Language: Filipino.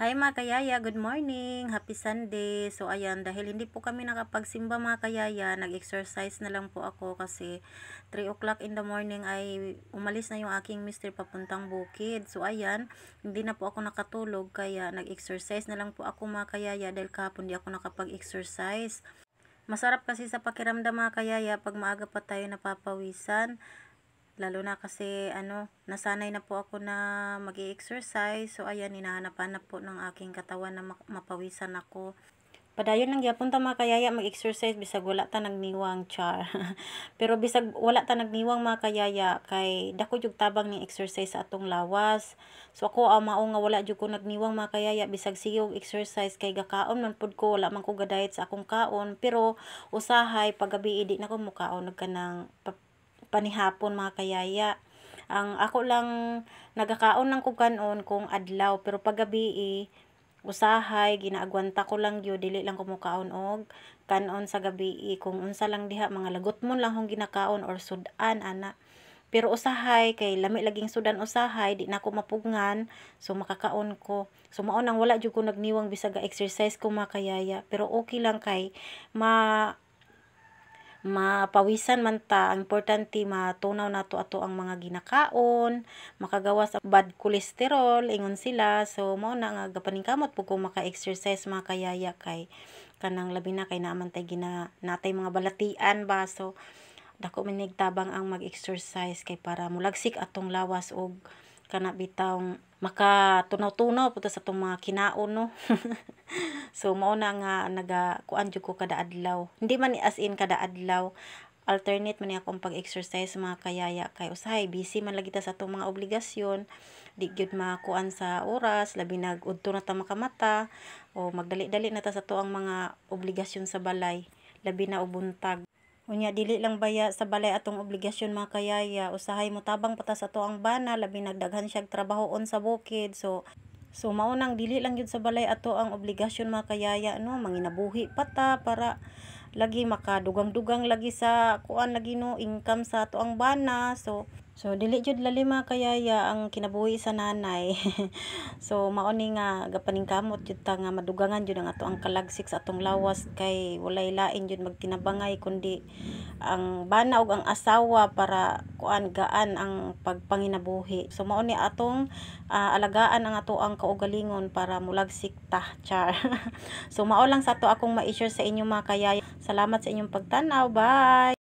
Hi mga kayaya, good morning, happy Sunday. So ayan, dahil hindi po kami nakapagsimba mga kayaya, nag-exercise na lang po ako kasi 3 o'clock in the morning ay umalis na yung aking mister papuntang bukid. So ayan, hindi na po ako nakatulog kaya nag-exercise na lang po ako mga kayaya dahil kahapon di ako nakapag-exercise. Masarap kasi sa pakiramdam mga kayaya pag maaga pa tayo napapawisan. Lalo na kasi nasanay na po ako na mag-exercise. So ayan, hinahanap-hanap po ng aking katawan na mapawisan ako. Padayon lang gyapon ta mga kayaya mag-exercise bisag wala ta nagniwang char. Pero bisag wala ta nagniwang mga kayaya kay dako jud tabang ni exercise sa atong lawas. So ako mao nga wala jud ko nagniwang mga kayaya bisag sige og exercise kay gakaon man pud ko, wala man ko gadayet sa akong kaon, pero usahay paggabi di na ko mukaon nagkanang panihapon mga kayaya. Ang ako lang nagakaon lang ko kanon kung adlaw, pero paggabi usahay ginaagwanta ko lang gyud, dili lang ko mukaon og kanon sa gabi kung unsa lang diha mga lagot mo lang hong ginakaon or sudan ana. Pero usahay kay lami laging sudan usahay di na ko mapugngan, so makakaon ko. So mao nang wala jud ko nagniwang bisag exercise ko mga kayaya, pero okay lang kay mapawisan man ta. Ang importante matunaw nato ato ang mga ginakaon, makagawas sa bad cholesterol ingon sila. So mao na nga gapaningkamot pud ko maka-exercise mga kayaya kay kanang labi na kay naman tay natay mga balatian ba. So dako man tabang ang mag-exercise kay para mulagsik atong lawas og kana bitawng makatunaw-tunaw pud sa atong mga kinaon no. So mao na nga kuan jud ko kada adlaw. Hindi man as in kada adlaw. Alternate man ni akong pag-exercise mga kayaya kay usahay busy man lagi ta sa atong mga obligasyon. Di gyud makuan sa oras, labi nag-udto na ta makamata o magdali-dali na ta sa tuang mga obligasyon sa balay, labi na og buntag. Unya dili lang baya sa balay atong obligasyon mga kayaya, usahay mo tabang pata sa tuang bana, labi nagdaghan siya trabahoon sa bukid. So maunang dili lang yun sa balay ato ang obligasyon mga kayaya no, manginabuhi pata para lagi makadugang-dugang lagi sa kuan lagi no income sa ato ang bana. So dili jud lali mga kayaya ang kinabuhi sa nanay. So mao ni nga gapaningkamot jud ta nga madugangan jud ang ato ang kalagsik sa atong lawas kay walay lain jud magtinabangay kundi ang bana ug ang asawa para kuan gaan ang pagpanginabuhi. So mao ni atong alagaan ang ato ang kaugalingon para mulagsik ta char. So mao lang sa ato akong ma-share sa inyo mga kayaya. Salamat sa inyong pagtanaw. Bye.